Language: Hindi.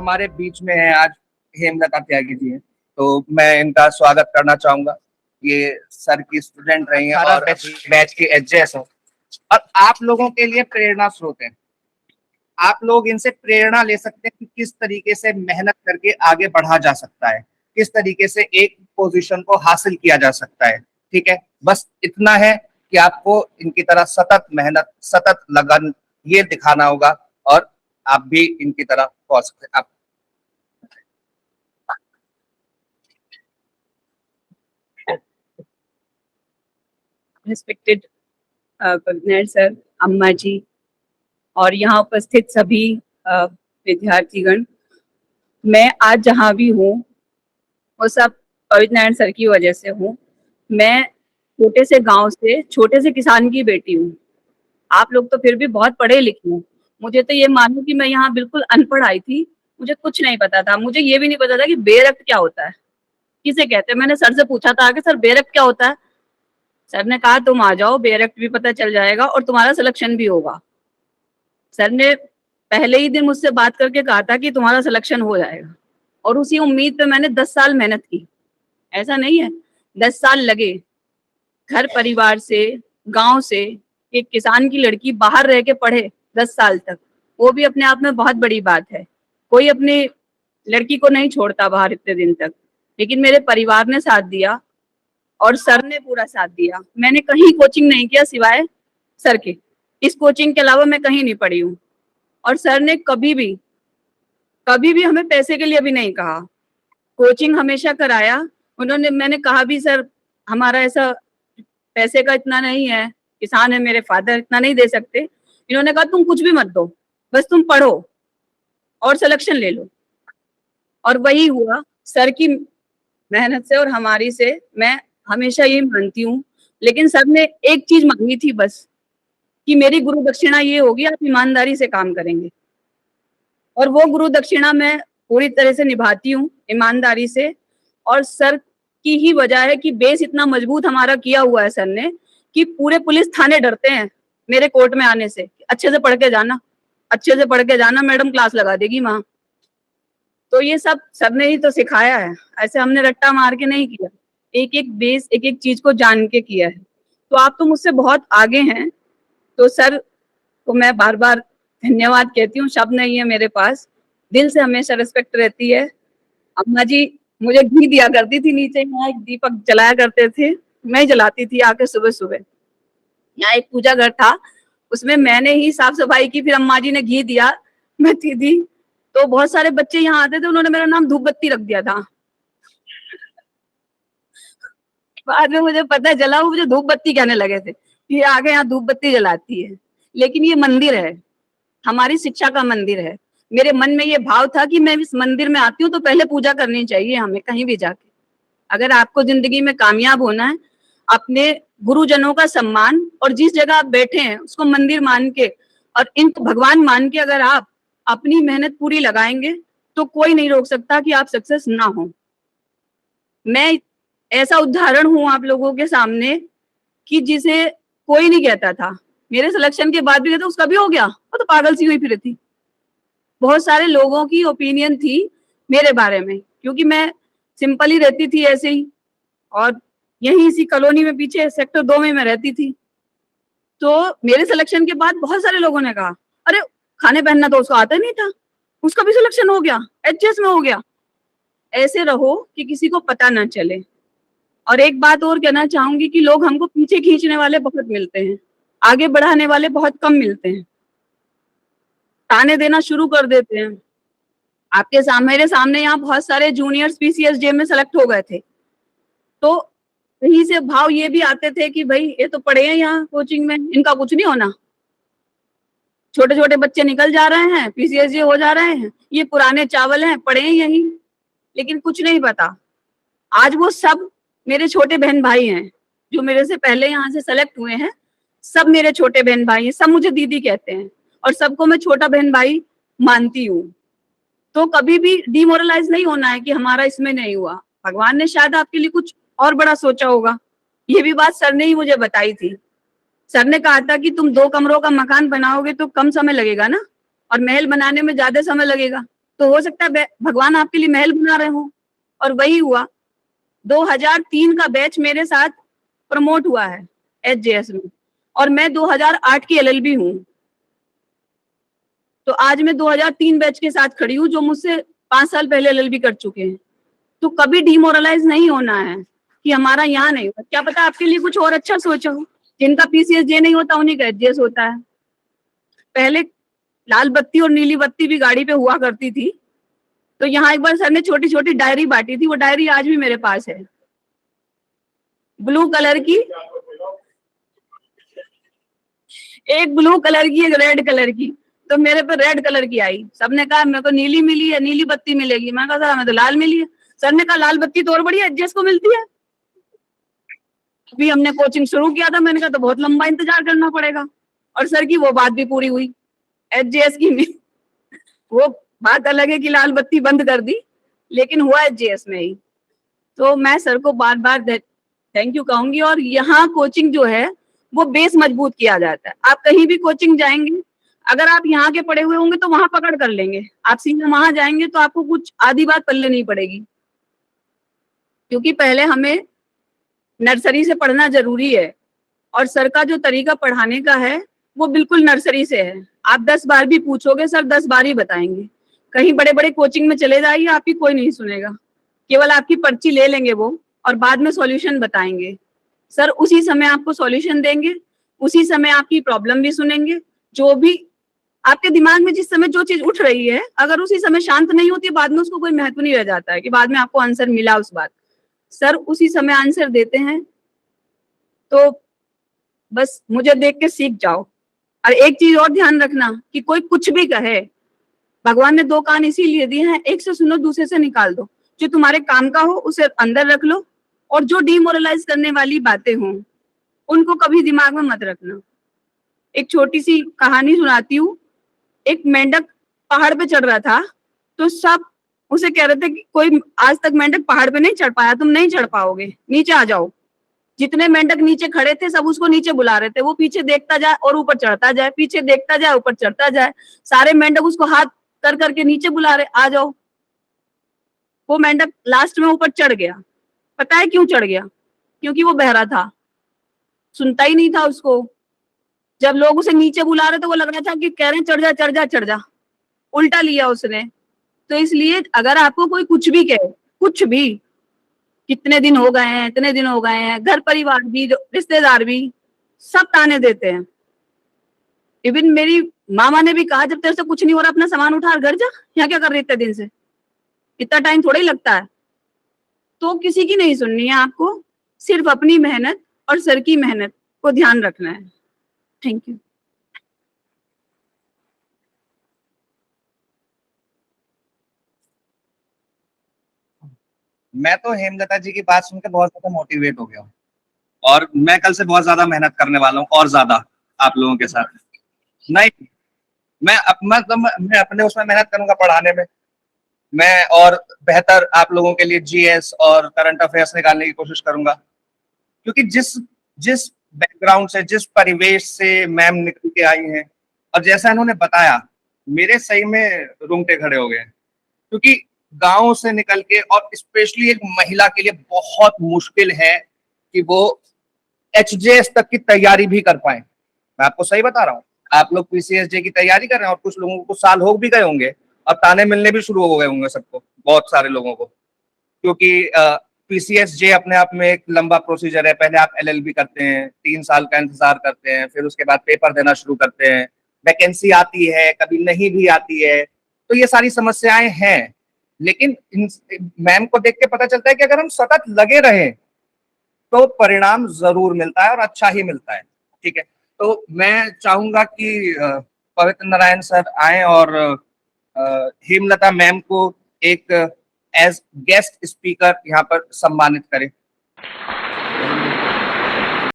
हमारे बीच में है आज हेमलता त्यागी जी हैं, तो मैं इनका स्वागत करना चाहूंगा। ये सर की स्टूडेंट रही हैं और बैच की एचजेएस है और आप लोगों के लिए प्रेरणा स्रोत है। आप लोग इनसे प्रेरणा ले सकते हैं कि किस तरीके से मेहनत करके आगे बढ़ा जा सकता है, किस तरीके से एक पोजीशन को हासिल किया जा सकता है। ठीक है, बस इतना है कि आपको इनकी तरह सतत मेहनत, सतत लगन ये दिखाना होगा और आप भी इनकी तरह पहुंच सकते हैं। आप रिस्पेक्टेड कविनायक सर, अम्मा जी और यहाँ उपस्थित सभी विद्यार्थीगण, मैं आज जहाँ भी हूँ वो सब पवित्र नारायण सर की वजह से हूँ। मैं छोटे से गांव से, छोटे से किसान की बेटी हूँ। आप लोग तो फिर भी बहुत पढ़े लिखे हैं। मुझे तो ये मानो कि मैं यहाँ बिल्कुल अनपढ़ आई थी, मुझे कुछ नहीं पता था। मुझे ये भी नहीं पता था कि बेरक्त क्या होता है, किसे कहते हैं। मैंने सर से पूछा था कि सर बेरक्त क्या होता है। सर ने कहा तुम आ जाओ, बेरक्त भी पता चल जाएगा और तुम्हारा सिलेक्शन भी होगा। सर ने पहले ही दिन मुझसे बात करके कहा था कि तुम्हारा सिलेक्शन हो जाएगा और उसी उम्मीद पे मैंने 10 साल मेहनत की। ऐसा नहीं है, 10 साल लगे। घर परिवार से, गांव से एक किसान की लड़की बाहर रह के पढ़े 10 साल तक, वो भी अपने आप में बहुत बड़ी बात है। कोई अपनी लड़की को नहीं छोड़ता बाहर इतने दिन तक, लेकिन मेरे परिवार ने साथ दिया और सर ने पूरा साथ दिया। मैंने कहीं कोचिंग नहीं किया सिवाय सर के। इस कोचिंग के अलावा मैं कहीं नहीं पढ़ी हूँ और सर ने कभी भी हमें पैसे के लिए भी नहीं कहा। कोचिंग हमेशा कराया उन्होंने। मैंने कहा भी सर हमारा ऐसा पैसे का इतना नहीं है, किसान है मेरे फादर, इतना नहीं दे सकते। इन्होंने कहा तुम कुछ भी मत दो, बस तुम पढ़ो और सिलेक्शन ले लो। और वही हुआ सर की मेहनत से और हमारी से। मैं हमेशा ये मानती हूँ, लेकिन सर ने एक चीज मांगी थी बस, कि मेरी गुरु दक्षिणा ये होगी आप ईमानदारी से काम करेंगे। और वो गुरु दक्षिणा मैं पूरी तरह से निभाती हूँ ईमानदारी से। और सर की ही वजह है कि बेस इतना मजबूत हमारा किया हुआ है सर ने, कि पूरे पुलिस थाने डरते हैं मेरे कोर्ट में आने से। अच्छे से पढ़ के जाना, अच्छे से पढ़ के जाना, मैडम क्लास लगा देगी वहां। तो ये सब सर ने ही तो सिखाया है, ऐसे हमने रट्टा मार के नहीं किया। एक एक बेस, एक एक चीज को जान के किया है। तो आप तो मुझसे बहुत आगे हैं, तो सर को मैं बार बार धन्यवाद कहती हूँ। शब्द नहीं है मेरे पास, दिल से हमेशा रिस्पेक्ट रहती है। अम्मा जी मुझे घी दिया करती थी, नीचे यहाँ एक दीपक जलाया करते थे, मैं जलाती थी आके सुबह सुबह। यहाँ एक पूजा घर था, उसमें मैंने ही साफ सफाई की, फिर अम्मा जी ने घी दिया, मैं थी। तो बहुत सारे बच्चे यहाँ आते थे, उन्होंने मेरा नाम धूप बत्ती रख दिया था। बाद में मुझे पता चला वो मुझे धूप बत्ती कहने लगे थे, ये आगे यहाँ धूप बत्ती जलाती है। लेकिन ये मंदिर है, हमारी शिक्षा का मंदिर है। मेरे मन में ये भाव था कि मैं इस मंदिर में आती हूँ तो पहले पूजा करनी चाहिए हमें, कहीं भी जाके। अगर आपको जिंदगी में कामयाब होना है, अपने गुरुजनों का सम्मान, और जिस जगह आप बैठे हैं उसको मंदिर मान के और इनको भगवान मान के अगर आप अपनी मेहनत पूरी लगाएंगे तो कोई नहीं रोक सकता कि आप सक्सेस ना हो। मैं ऐसा उदाहरण हूं आप लोगों के सामने कि जिसे कोई नहीं कहता था। मेरे सिलेक्शन के बाद भी कहता उसका भी हो गया, वो तो पागल सी हुई फिर थी। बहुत सारे लोगों की ओपिनियन थी मेरे बारे में, क्योंकि मैं सिंपल ही रहती थी ऐसे ही, और यहीं इसी कॉलोनी में पीछे सेक्टर 2 में मैं रहती थी। तो मेरे सिलेक्शन के बाद बहुत सारे लोगों ने कहा अरे खाने पहनना तो उसको आता नहीं था, उसका भी सिलेक्शन हो गया, एचएस में हो गया। ऐसे रहो कि किसी को पता ना चले। और एक बात और कहना चाहूंगी कि लोग हमको पीछे खींचने वाले बहुत मिलते हैं, आगे बढ़ाने वाले बहुत कम मिलते हैं। ताने देना शुरू कर देते हैं। आपके सामने, मेरे सामने यहाँ बहुत सारे जूनियर्स पीसीएसजे में सेलेक्ट हो गए थे, तो कहीं से भाव ये भी आते थे कि भाई ये तो पढ़े हैं यहाँ कोचिंग में, इनका कुछ नहीं होना। छोटे छोटे बच्चे निकल जा रहे हैं, पीसीएसजे हो जा रहे हैं, ये पुराने चावल हैं, पढ़े हैं यहीं, लेकिन कुछ नहीं पता। आज वो सब मेरे छोटे बहन भाई हैं जो मेरे से पहले यहाँ से सेलेक्ट हुए हैं। सब मेरे छोटे बहन भाई हैं, सब मुझे दीदी कहते हैं और सबको मैं छोटा बहन भाई मानती हूँ। तो कभी भी डिमोरलाइज नहीं होना है कि हमारा इसमें नहीं हुआ, भगवान ने शायद आपके लिए कुछ और बड़ा सोचा होगा। ये भी बात सर ने ही मुझे बताई थी। सर ने कहा था कि तुम 2 कमरों का मकान बनाओगे तो कम समय लगेगा ना, और महल बनाने में ज्यादा समय लगेगा। तो हो सकता है भगवान आपके लिए महल बना रहे हो। और वही हुआ। 2003 का बैच मेरे साथ प्रमोट हुआ है एचजेएस में, और मैं 2008 की एलएलबी हूँ। तो आज मैं 2003 बैच के साथ खड़ी हूँ जो मुझसे 5 साल पहले एलएलबी कर चुके हैं। तो कभी डिमोरलाइज नहीं होना है कि हमारा यहाँ नहीं होता। क्या पता आपके लिए कुछ और अच्छा सोचा हो। जिनका पीसीएसजे नहीं होता उन्हीं का एचजेएस होता है। पहले लाल बत्ती और नीली बत्ती भी गाड़ी पे हुआ करती थी। तो यहाँ एक बार सर ने छोटी छोटी डायरी बांटी थी, वो डायरी आज भी मेरे पास है, ब्लू कलर की, एक ब्लू कलर की, एक रेड कलर की। तो मेरे पे रेड कलर की आई। सबने कहा मेरे को नीली मिली है, नीली बत्ती मिलेगी। मैंने कहा सर हमें तो लाल मिली है। सर ने कहा लाल बत्ती तो और बढ़िया एचजेएस को मिलती है। अभी हमने कोचिंग शुरू किया था, मैंने कहा तो बहुत लंबा इंतजार करना पड़ेगा। और सर की वो बात भी पूरी हुई। एचजेएस की वो बात अलग है कि लाल बत्ती बंद कर दी, लेकिन हुआ एचजेएस में ही। तो मैं सर को बार बार थैंक यू कहूंगी। और यहाँ कोचिंग जो है वो बेस मजबूत किया जाता है। आप कहीं भी कोचिंग जाएंगे, अगर आप यहाँ के पढ़े हुए होंगे तो वहां पकड़ कर लेंगे। आप सीधे वहां जाएंगे तो आपको कुछ आधी बात पल्ले नहीं पड़ेगी, क्योंकि पहले हमें नर्सरी से पढ़ना जरूरी है। और सर का जो तरीका पढ़ाने का है वो बिल्कुल नर्सरी से है। आप 10 बार भी पूछोगे सर 10 बार ही बताएंगे। कहीं बड़े बड़े कोचिंग में चले जाइए, आपकी कोई नहीं सुनेगा, केवल आपकी पर्ची ले लेंगे वो, और बाद में सॉल्यूशन बताएंगे। सर उसी समय आपको सॉल्यूशन देंगे, उसी समय आपकी प्रॉब्लम भी सुनेंगे। जो भी आपके दिमाग में जिस समय जो चीज उठ रही है, अगर उसी समय शांत नहीं होती, बाद में उसको कोई महत्व नहीं रह जाता है कि बाद में आपको आंसर मिला उस बात। सर उसी समय आंसर देते हैं। तो बस मुझे देख के सीख जाओ। और एक चीज और ध्यान रखना कि कोई कुछ भी कहे, भगवान ने 2 कान इसीलिए दिए हैं, एक से सुनो दूसरे से निकाल दो। जो तुम्हारे काम का हो उसे अंदर रख लो, और जो डिमोरलाइज करने वाली बातें हों उनको कभी दिमाग में मत रखना। एक छोटी सी कहानी सुनाती हूँ। एक मेंढक पहाड़ पे चढ़ रहा था, तो सब उसे कह रहे थे कि कोई आज तक मेंढक पहाड़ पे नहीं चढ़ पाया, तुम नहीं चढ़ पाओगे, नीचे आ जाओ। जितने मेंढक नीचे खड़े थे सब उसको नीचे बुला रहे थे। वो पीछे देखता जाए और ऊपर चढ़ता जाए, पीछे देखता जाए ऊपर चढ़ता जाए। सारे मेंढक उसको हाथ कर करके नीचे बुला रहे, आ जाओ। वो मेंढक लास्ट में ऊपर चढ़ गया। पता है क्यों चढ़ गया? क्योंकि वो बहरा था, सुनता ही नहीं था उसको। जब लोग उसे नीचे बुला रहे तो वो लग रहा था कि कह रहे हैं चढ़ जा चढ़ जा चढ़ जा, उल्टा लिया उसने। तो इसलिए अगर आपको कोई कुछ भी कहे, कुछ भी, कितने दिन हो गए हैं, इतने दिन हो गए हैं, घर परिवार भी, रिश्तेदार भी, सब ताने देते हैं। इवन मेरी मामा ने भी कहा जब तेरे से कुछ नहीं हो रहा अपना सामान उठा घर जा, यहाँ क्या कर रही इतने दिन से, इतना टाइम थोड़ा ही लगता है। तो किसी की नहीं सुननी है आपको, सिर्फ अपनी मेहनत और सर की मेहनत को ध्यान रखना है। Thank you. मैं तो हेमलता जी की बात सुनकर बहुत ज्यादा मोटिवेट हो गया हूँ, और मैं कल से बहुत ज्यादा मेहनत करने वाला हूँ, और ज्यादा आप लोगों के साथ। नहीं, मैं अपने उसमें मेहनत करूंगा पढ़ाने में। मैं और बेहतर आप लोगों के लिए जीएस और करंट अफेयर्स निकालने की कोशिश करूंगा, क्योंकि जिस जिस बैकग्राउंड से, जिस परिवेश से मैम निकल के आई हैं, और जैसा इन्होंने बताया, मेरे सही में रोंगटे खड़े हो गए। क्योंकि गांव से निकल के, और स्पेशली एक महिला के लिए बहुत मुश्किल है कि वो एचजेएस तक की तैयारी भी कर पाए। मैं आपको सही बता रहा हूँ। आप लोग पीसीएसजे की तैयारी कर रहे हैं, और कुछ लोगों को साल हो भी गए होंगे, और ताने मिलने भी शुरू हो गए होंगे सबको, बहुत सारे लोगों को। क्योंकि पीसीएसजे अपने आप में एक लंबा प्रोसीजर है। पहले आप एलएलबी करते हैं, 3 साल का इंतजार करते हैं, फिर उसके बाद पेपर देना शुरू करते हैं, वैकेंसी आती है, कभी नहीं भी आती है। तो ये सारी समस्याएं हैं, लेकिन मैम को देख के पता चलता है कि अगर हम सतत लगे रहें तो परिणाम जरूर मिलता है, और अच्छा ही मिलता है। ठीक है, तो मैं चाहूंगा कि पवित्र नारायण सर आए और हेमलता मैम को एक एज गेस्ट स्पीकर यहाँ पर सम्मानित करें।